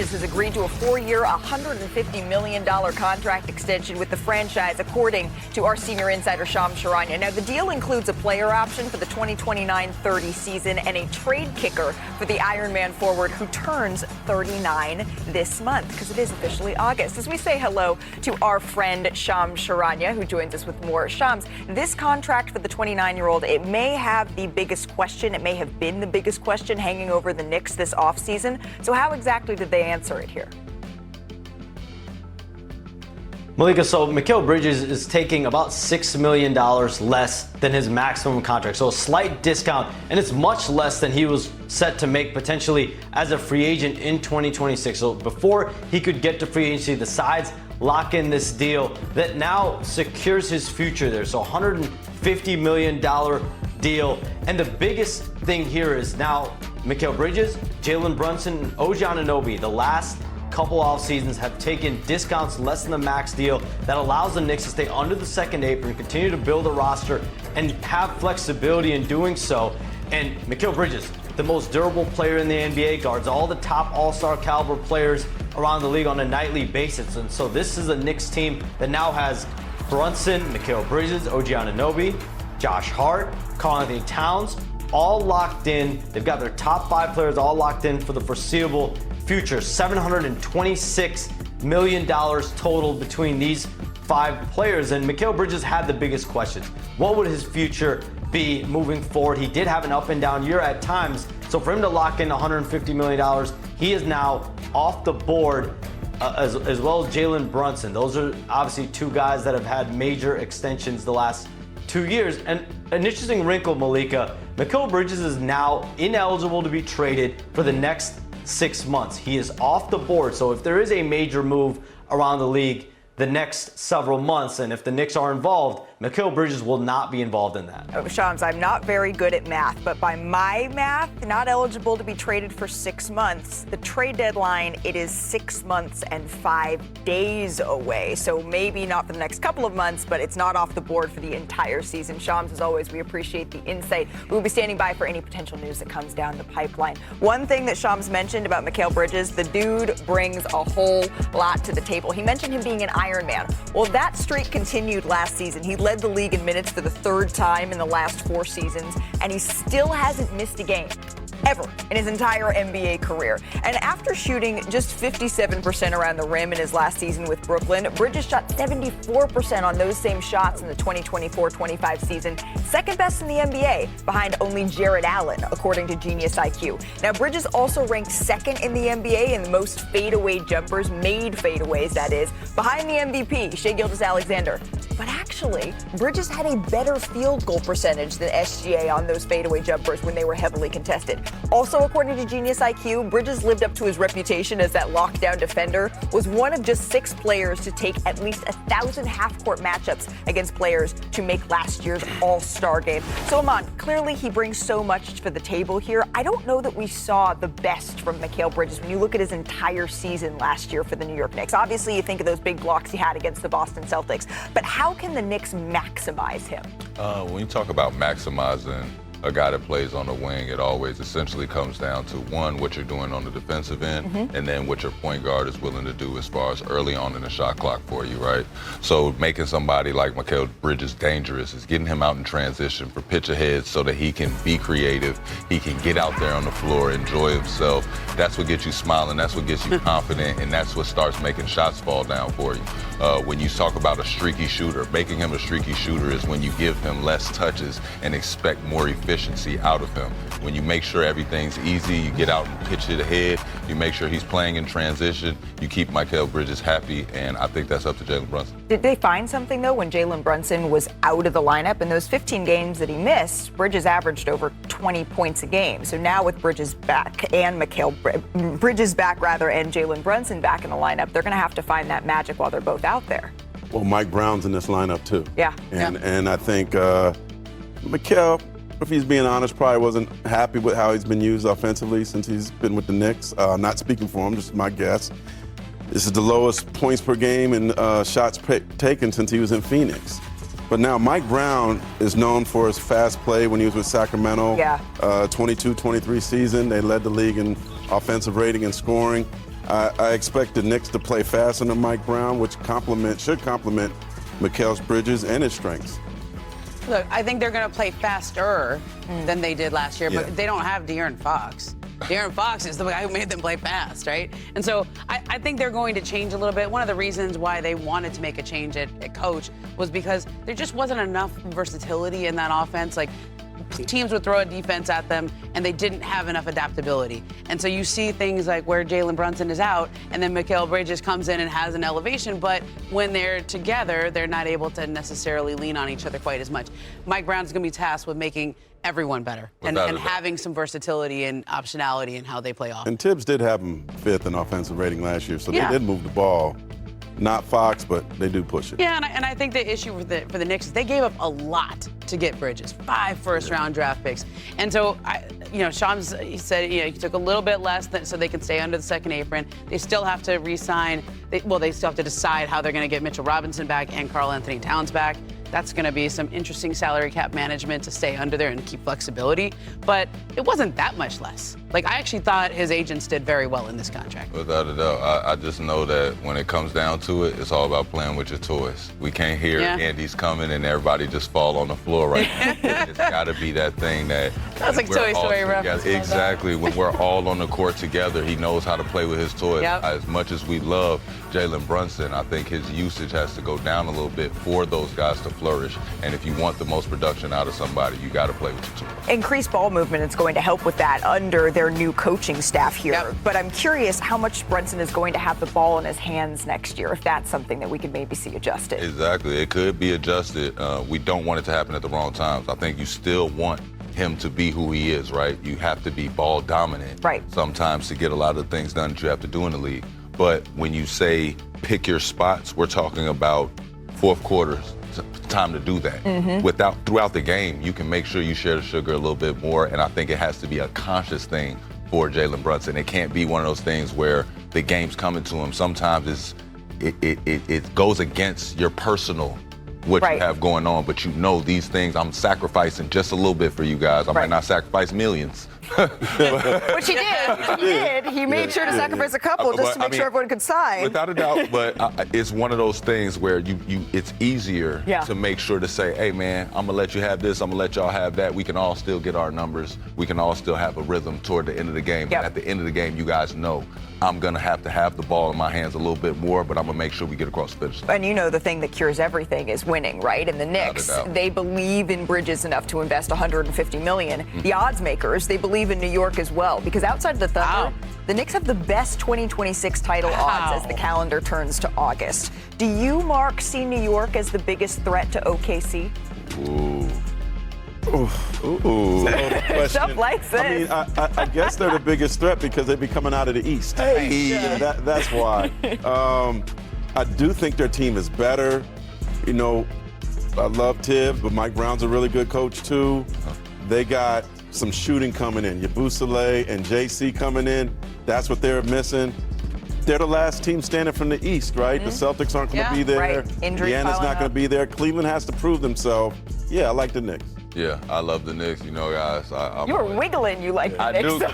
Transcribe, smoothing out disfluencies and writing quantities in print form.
Bridges has agreed to a 4-year, $150 million contract extension with the franchise, according to our senior insider, Shams Charania. Now, the deal includes a player option for the 2029-30 season and a trade kicker for the Ironman forward who turns 39 this month, because it is officially August. As we say hello to our friend Shams Charania, who joins us with more. Shams, this contract for the 29-year-old, it may have the biggest question. It may have been the biggest question hanging over the Knicks this offseason. So how exactly did they answer it here? Malika, so Mikal Bridges is taking about $6 million less than his maximum contract. So a slight discount, and it's much less than he was set to make potentially as a free agent in 2026. So before he could get to free agency, the sides lock in this deal that now secures his future there. So $150 million deal. And the biggest thing here is now Mikal Bridges, Jalen Brunson, and OG Anunoby, the last couple off seasons, have taken discounts less than the max deal that allows the Knicks to stay under the second apron, continue to build a roster, and have flexibility in doing so. And Mikal Bridges, the most durable player in the NBA, guards all the top all-star caliber players around the league on a nightly basis. And so this is a Knicks team that now has Brunson, Mikal Bridges, OG Anunoby, Josh Hart, Karl-Anthony Towns, all locked in. They've got their top 5 players all locked in for the foreseeable future. $726 million total between these 5 players. And Mikal Bridges had the biggest questions. What would his future be moving forward? He did have an up and down year at times. So for him to lock in $150 million, he is now off the board, as well as Jalen Brunson. Those are obviously 2 guys that have had major extensions the last 2 years. And an interesting wrinkle, Malika, Mikal Bridges is now ineligible to be traded for the next 6 months. He is off the board. So if there is a major move around the league the next several months, and if the Knicks are involved, Mikal Bridges will not be involved in that. Oh, Shams, I'm not very good at math, but by my math, not eligible to be traded for 6 months. The trade deadline, it is 6 months and 5 days away. So maybe not for the next couple of months, but it's not off the board for the entire season. Shams, as always, we appreciate the insight. We'll be standing by for any potential news that comes down the pipeline. One thing that Shams mentioned about Mikal Bridges, the dude brings a whole lot to the table. He mentioned him being an Iron Man. Well, that streak continued last season. He led the league in minutes for the 3rd time in the last 4 seasons, and he still hasn't missed a game ever in his entire NBA career. And after shooting just 57% around the rim in his last season with Brooklyn, Bridges shot 74% on those same shots in the 2024-25 season, second best in the NBA, behind only Jared Allen, according to Genius IQ. Now, Bridges also ranked 2nd in the NBA in the most fadeaway jumpers, made fadeaways, that is, behind the MVP, Shai Gilgeous-Alexander. But actually, Bridges had a better field goal percentage than SGA on those fadeaway jumpers when they were heavily contested. Also, according to Genius IQ, Bridges lived up to his reputation as that lockdown defender, was one of just 6 players to take at least 1,000 half-court matchups against players to make last year's All-Star game. So, Aman, clearly he brings so much for the table here. I don't know that we saw the best from Mikal Bridges when you look at his entire season last year for the New York Knicks. Obviously, you think of those big blocks he had against the Boston Celtics, but how can the Knicks maximize him? When you talk about maximizing a guy that plays on the wing, it always essentially comes down to, one, what you're doing on the defensive end, and then what your point guard is willing to do as far as early on in the shot clock for you, right? So making somebody like Mikal Bridges dangerous is getting him out in transition for pitch ahead so that he can be creative, he can get out there on the floor, enjoy himself. That's what gets you smiling, that's what gets you confident, and that's what starts making shots fall down for you. When you talk about a streaky shooter, making him a streaky shooter is when you give him less touches and expect more efficiency out of him. When you make sure everything's easy, you get out and pitch it ahead, you make sure he's playing in transition, you keep Mikal Bridges happy, and I think that's up to Jalen Brunson. Did they find something, though, when Jalen Brunson was out of the lineup? In those 15 games that he missed, Bridges averaged over 20 points a game. So now with Bridges back and Bridges back, and Jalen Brunson back in the lineup, they're going to have to find that magic while they're both out there. Well, Mike Brown's in this lineup, too. Yeah. And I think Mikal, if he's being honest, probably wasn't happy with how he's been used offensively since he's been with the Knicks. Not speaking for him, just my guess. This is the lowest points per game and shots taken since he was in Phoenix. But now Mike Brown is known for his fast play when he was with Sacramento. 22-23 season. They led the league in offensive rating and scoring. I expect the Knicks to play fast under Mike Brown, which should complement Mikal Bridges and his strengths. Look, I think they're going to play faster than they did last year, but they don't have De'Aaron Fox. De'Aaron Fox is the guy who made them play fast, right? And so I think they're going to change a little bit. One of the reasons why they wanted to make a change at coach was because there just wasn't enough versatility in that offense. Like, teams would throw a defense at them, and they didn't have enough adaptability. And so you see things like where Jalen Brunson is out, and then Mikal Bridges comes in and has an elevation, but when they're together, they're not able to necessarily lean on each other quite as much. Mike Brown's going to be tasked with making everyone better and having some versatility and optionality in how they play off. And Tibbs did have him 5th in offensive rating last year, so they did move the ball. Not Fox, but they do push it. Yeah, and I think the issue for the Knicks is they gave up a lot to get Bridges, 5 first-round draft picks. And so, Shams, he said, he took a little bit less so they can stay under the second apron. They still have to re-sign. They still have to decide how they're going to get Mitchell Robinson back and Karl Anthony Towns back. That's going to be some interesting salary cap management to stay under there and keep flexibility. But it wasn't that much less. Like, I actually thought his agents did very well in this contract. Without a doubt. I just know that when it comes down to it, it's all about playing with your toys. We can't hear Andy's coming and everybody just fall on the floor right now. It's got to be that thing that... That's like Toy Story reference. Exactly. When we're all on the court together, he knows how to play with his toys. Yep. As much as we love Jalen Brunson, I think his usage has to go down a little bit for those guys to flourish. And if you want the most production out of somebody, you got to play with your toys. Increased ball movement is going to help with that under their new coaching staff here. Yep. But I'm curious how much Brunson is going to have the ball in his hands next year, if that's something that we could maybe see adjusted. Exactly. It could be adjusted. We don't want it to happen at the wrong times. I think you still want him to be who he is, right? You have to be ball dominant sometimes to get a lot of the things done that you have to do in the league. But when you say pick your spots, we're talking about fourth quarters. Time to do that. Throughout the game, you can make sure you share the sugar a little bit more, and I think it has to be a conscious thing for Jalen Brunson. It can't be one of those things where the game's coming to him. Sometimes it goes against your personal what you have going on, but you know these things. I'm sacrificing just a little bit for you guys. I might not sacrifice millions. Which he did. He made sure to sacrifice a couple just to make sure everyone could sign. Without a doubt, but it's one of those things where it's easier to make sure to say, hey, man, I'm going to let you have this. I'm going to let y'all have that. We can all still get our numbers. We can all still have a rhythm toward the end of the game. And at the end of the game, you guys know I'm going to have the ball in my hands a little bit more, but I'm going to make sure we get across the finish line. And you know the thing that cures everything is winning, right? And the Knicks, they believe in Bridges enough to invest $150 million. The odds makers, they believe in New York as well, because outside of the Thunder, the Knicks have the best 2026 title odds as the calendar turns to August. Do you, Mark, see New York as the biggest threat to OKC? Stuff like this. I mean, I guess they're the biggest threat because they'd be coming out of the East. That's why. I do think their team is better. You know, I love Tibbs, but Mike Brown's a really good coach too. They got some shooting coming in. Yabusele and JC coming in. That's what they're missing. They're the last team standing from the East, right? The Celtics aren't going to be there. Giannis not going to be there. Cleveland has to prove themselves. Yeah, I like the Knicks. Yeah, I love the Knicks. You know, guys. You were wiggling. You like the Knicks. I do.